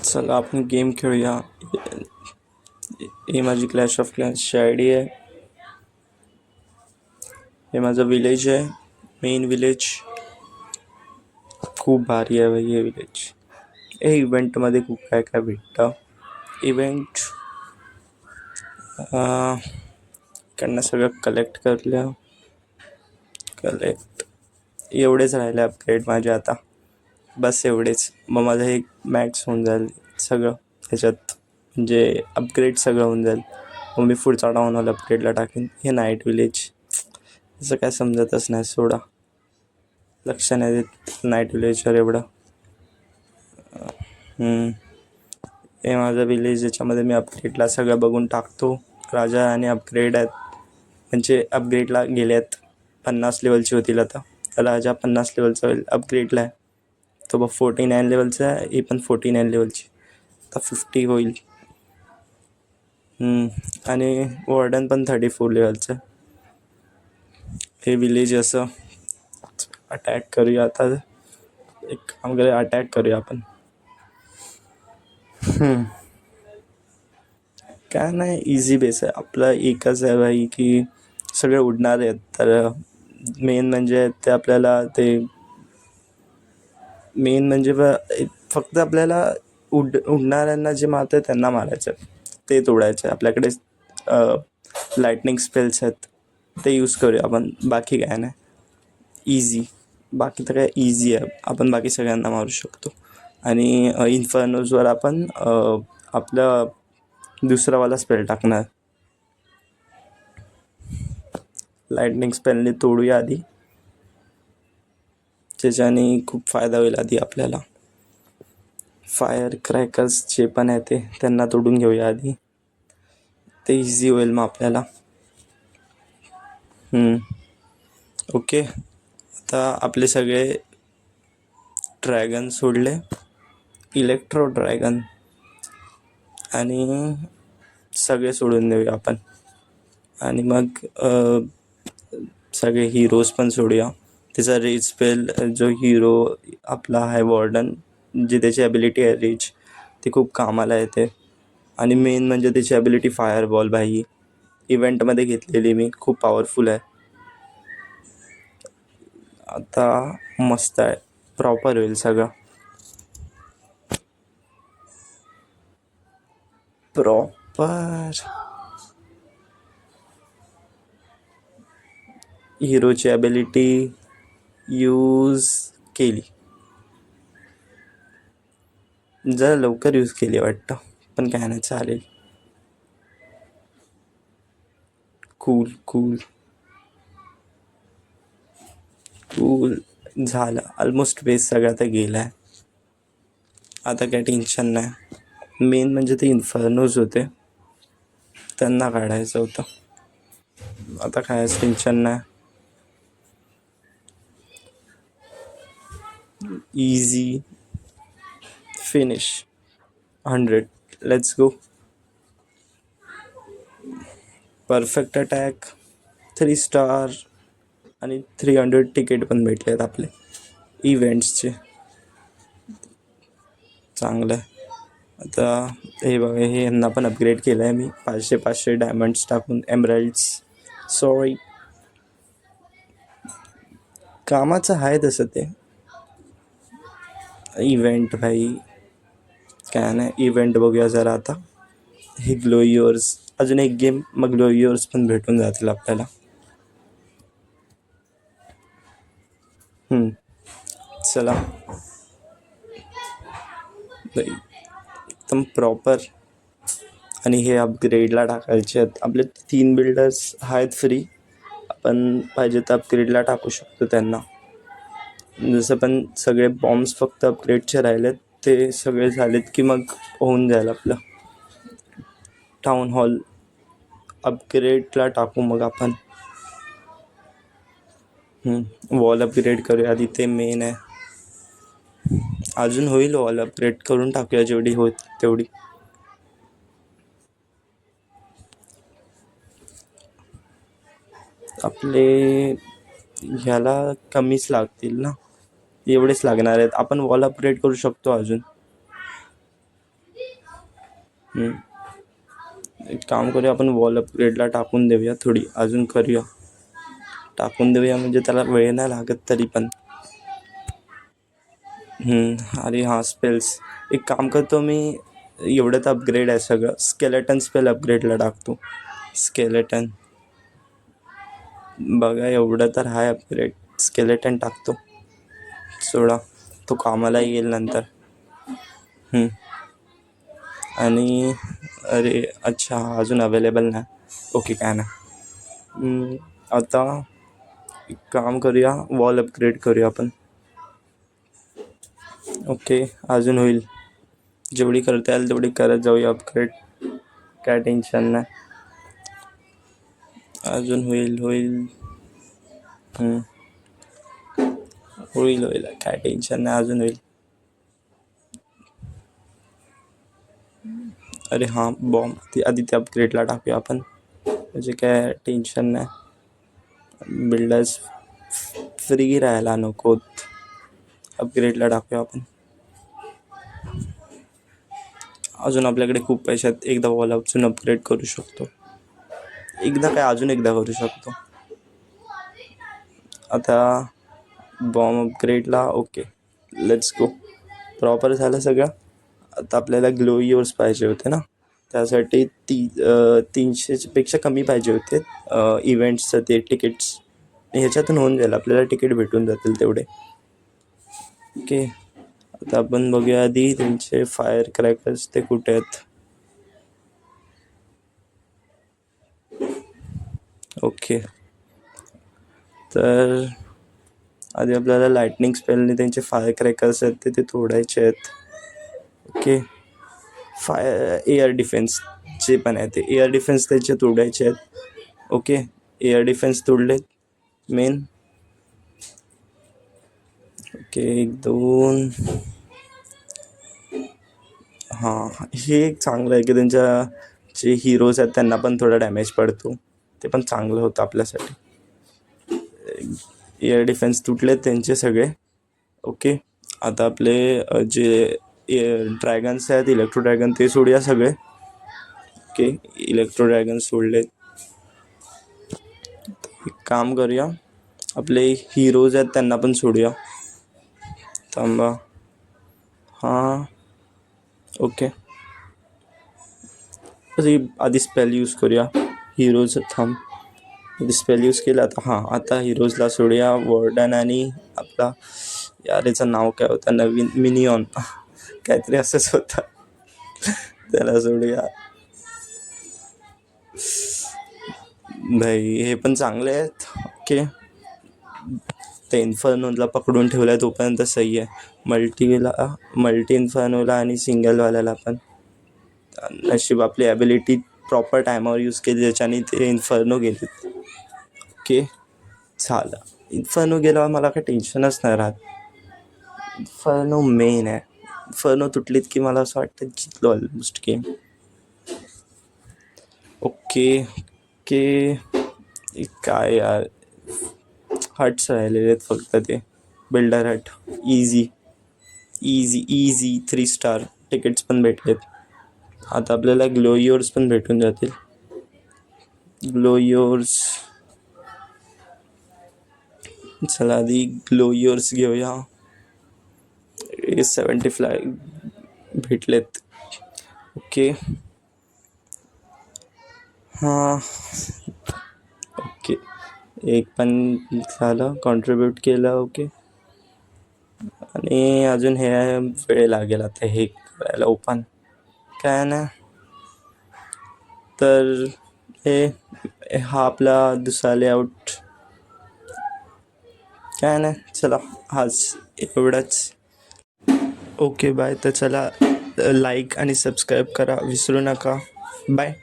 चला आपण गेम खेळूया. ही माझी क्लॅश ऑफ क्लॅन्सची आय डी आहे. हे माझं विलेज आहे, मेन विलेज. खूप भारी आहे भाई हे विलेज. हे इव्हेंटमध्ये खूप काय काय भेटतं. इव्हेंट कडनं सगळं कलेक्ट करलं. एवढेच राहिले अपग्रेड माझे आता. बस एवढेच. मग माझं हे मॅक्स होऊन जाईल सगळं ह्याच्यात, म्हणजे अपग्रेड सगळं होऊन जाईल. मग मी पुढचा टाऊन हॉल अपग्रेडला टाकेन. हे नाईट विलेज असं काय समजतच नाही, सोडा. लक्ष नाही देत नाईट विलेजवर एवढं. हे माझं विलेज, याच्यामध्ये मी अपग्रेडला सगळं बघून टाकतो. राजा आणि अपग्रेड आहेत, म्हणजे अपग्रेडला गेले आहेत. 50 लेवलची होतील आता. राजा 50 लेवलचा होईल, अपग्रेडला आहे. तो बघ 49 लेवलचा आहे, ही पण 49 लेवलची. आता 50 होईल. आणि वॉर्डन पण 34 लेवलचं. हे विलेज असं अटॅक करूया आता. एक काम करूया, अटॅक करूया आपण. काय नाही, इझी बेस आहे आपला. एकच आहे भाई की सगळे उडणार आहेत. तर मेन म्हणजे ते आपल्याला फक्त आपल्याला उडणाऱ्यांना जे मारतं त्यांना मारायचं, ते तोडायचं. आपल्याकडे लाईटनिंग स्पेल्स आहेत, ते यूज करूया आपण. बाकी काय नाही, इझी. बाकी तर काय इझी आहे, आपण बाकी सगळ्यांना मारू शकतो. आणि इन्फर्नोजवर आपण आपलं दुसरावाला स्पेल टाकणार. लाईटनिंग स्पेलने तोडूया आधी, त्याच्याने खूप फायदा होईल. आधी आपल्याला फायर क्रॅकर्स जे पण आहे त्यांना तोडून घेऊया आधी, ते इझी होईल मग आपल्याला. ओके. आता आपले सगळे ड्रॅगन सोडले, इलेक्ट्रो ड्रॅगन आणि सगळे सोडून देऊया आपण. आणि मग सगळे हिरोज पण सोडूया. त्याचा रेज स्पेल, जो हिरो आपला आहे वॉर्डन, जी त्याची ॲबिलिटी आहे रेज, ती खूप कामाला येते. आणि मेन म्हणजे त्याची ॲबिलिटी फायर बॉल. भाई इव्हेंटमध्ये घेतलेली मी, खूप पॉवरफुल आहे. आता मस्त आहे, प्रॉपर होईल सगळं. प्रॉपर हिरोची ॲबिलिटी यूज केली, जरा लवकर यूज केली वाटतं, पण काय नाही, चालेल. कूल कूल कूल झालं. ऑलमोस्ट बेस सगळा तर गेला आहे. आता काय टेन्शन नाही. मेन म्हणजे ते इन्फर्नोज होते, त्यांना काढायचं होतं. आता कायच टेन्शन नाही. Easy finish. 100. Let's go. Perfect attack, 3 star आणि 300 तिकीट पण भेटले आहेत आपले इव्हेंट्सचे. चांगलं आहे. आता हे बघा, हे यांना पण अपग्रेड केलं आहे मी 500 डायमंड्स टाकून. एमराल्ड्स, सॉरी, कामाचं आहे तसं ते. इव्हेंट भाई काय नाही, इव्हेंट बघूया जरा आता. हे ग्लो युअर्स, अजून एक गेम, मग ग्लो युअर्स पण भेटून जातील आपल्याला. चला एकदम प्रॉपर. आणि हे अपग्रेडला टाकायचे आहेत. आपले 3 बिल्डर्स आहेत फ्री, आपण पाहिजे तर अपग्रेडला टाकू शकतो त्यांना. जसं पण सगळे बॉम्ब्स फक्त अपग्रेडचे राहिलेत, ते सगळे झालेत की मग होऊन जाईल आपलं. टाऊन हॉल अपग्रेडला टाकू मग आपण. वॉल अपग्रेड करूया आधी, ते मेन आहे. अजून होईल, वॉल अपग्रेड करून टाकूया जेवढी होत तेवढी. आपले ह्याला कमीच लागतील ना, एवढेच लागणार आहेत. आपण वॉल अपग्रेड करू शकतो अजून. एक काम करूया, आपण वॉल अपग्रेडला टाकून देऊया, थोडी अजून करूया, टाकून देऊया म्हणजे त्याला वेळ नाही लागत तरी पण. अरे हां, स्पेल्स एक काम करतो मी, एवढं तर अपग्रेड आहे सगळं, स्केलेटन स्पेल अपग्रेडला टाकतो. स्केलेटन बघा, एवढं तर आहे अपग्रेड, स्केलेटन टाकतो, सोडा, तो कामाला येईल नंतर. आणि अरे अच्छा, अजून अवेलेबल नाही, ओके काय नाही. आता एक काम करूया, वॉल अपग्रेड करूया आपण. ओके, अजून होईल, जेवढी करता येईल तेवढी करत जाऊया अपग्रेड, काय टेन्शन नाही, अजून होईल होईल होईल होईल काय टेन्शन नाही, अजून होईल. अरे हां, बॉम्ब आधी त्या अपग्रेडला टाकूया आपण, म्हणजे काय टेन्शन नाही, बिल्डर्स फ्री राहायला नकोत, अपग्रेडला टाकूया आपण. अजून आपल्याकडे खूप पैसे आहेत, एकदा वॉल अजून अपग्रेड करू शकतो, एकदा काय अजून एकदा करू शकतो. आता बॉम्ब अपग्रेडला ओके, लेट्स गो, प्रॉपर झालं सगळं. आता आपल्याला ग्लो इयर्स पाहिजे होते ना, त्यासाठी 300पेक्षा कमी पाहिजे होते इव्हेंट्सचं ते तिकीट्स, ह्याच्यातून होऊन जाईल, आपल्याला तिकीट भेटून जातील तेवढे. ओके, आता आपण बघूया आधी त्यांचे फायर क्रॅकर्स ते कुठे आहेत. ओके, तर आधी आपल्याला लाइटनिंग स्पेलने त्यांचे फायर क्रॅकर्स आहेत ते तोडायचे आहेत. ओके, एअर डिफेन्स जे पण आहे ते एअर डिफेन्स त्याचे तोडायचे आहेत. ओके, एअर डिफेन्स तोडलेत मेन. ओके, 1 2, हां, हे एक चांगलं आहे की त्यांच्या जे हिरोज आहेत त्यांना पण थोडा डॅमेज पडतो, ते पण चांगलं होतं आपल्यासाठी. एअर डिफेन्स तुटलेत त्यांचे सगळे. ओके, आता आपले जे ड्रॅगन्स आहेत, इलेक्ट्रो ड्रॅगन, ते सोडूया सगळे. ओके, इलेक्ट्रो ड्रॅगन सोडलेत. एक काम करूया, आपले हिरोज आहेत त्यांना पण सोडूया, थांबा. हां, ओके, आधी स्पेल यूज करूया, हिरोज थांब, आधी स्पेल यूज केला. आता हिरोजला सोडूया, वॉर्डन आणि आपला यार याचं नाव काय होतं नवीन, मिनियॉन काहीतरी असंच होतं, त्याला सोडूया. भाई हे पण चांगले आहेत. ओके, ते इन्फर्नोला पकडून ठेवलं आहे तोपर्यंत सही आहे, मल्टी इन्फर्नोला आणि सिंगलवाल्याला पण. नशीब आपली ॲबिलिटी प्रॉपर टायमावर यूज केली, ज्याच्याने ते इन्फर्नो गेलेत. ओके, झालं, इन्फर्नो गेल्यावर मला काही टेन्शनच नाही राहत, इन्फर्नो मेन आहे. इन्फर्नो तुटलीत की मला असं वाटतं जिंकलो ऑलमोस्ट गेम. ओके ओके, काय यार, हट्स राहिलेले आहेत फक्त, ते builder hut, easy easy easy 3 star tickets पण भेटलेत. आता आपल्याला ग्लो इयर्स पण भेटून जातील. ग्लो इयर्स, चला आधी ग्लो इयर्स घेऊया, 75 भेटलेत. ओके, हां, ओके, एक पण झालं, कॉन्ट्रीब्यूट केलं. ओके, आणि अजून हे वेळ लागेल आता हे करायला ओपन, काय ना, तर हा आपला दुसरा लेआउट, काय नाही, चला हाच एवढंच. ओके बाय, तर चला लाईक आणि सबस्क्राईब करा विसरू नका, बाय.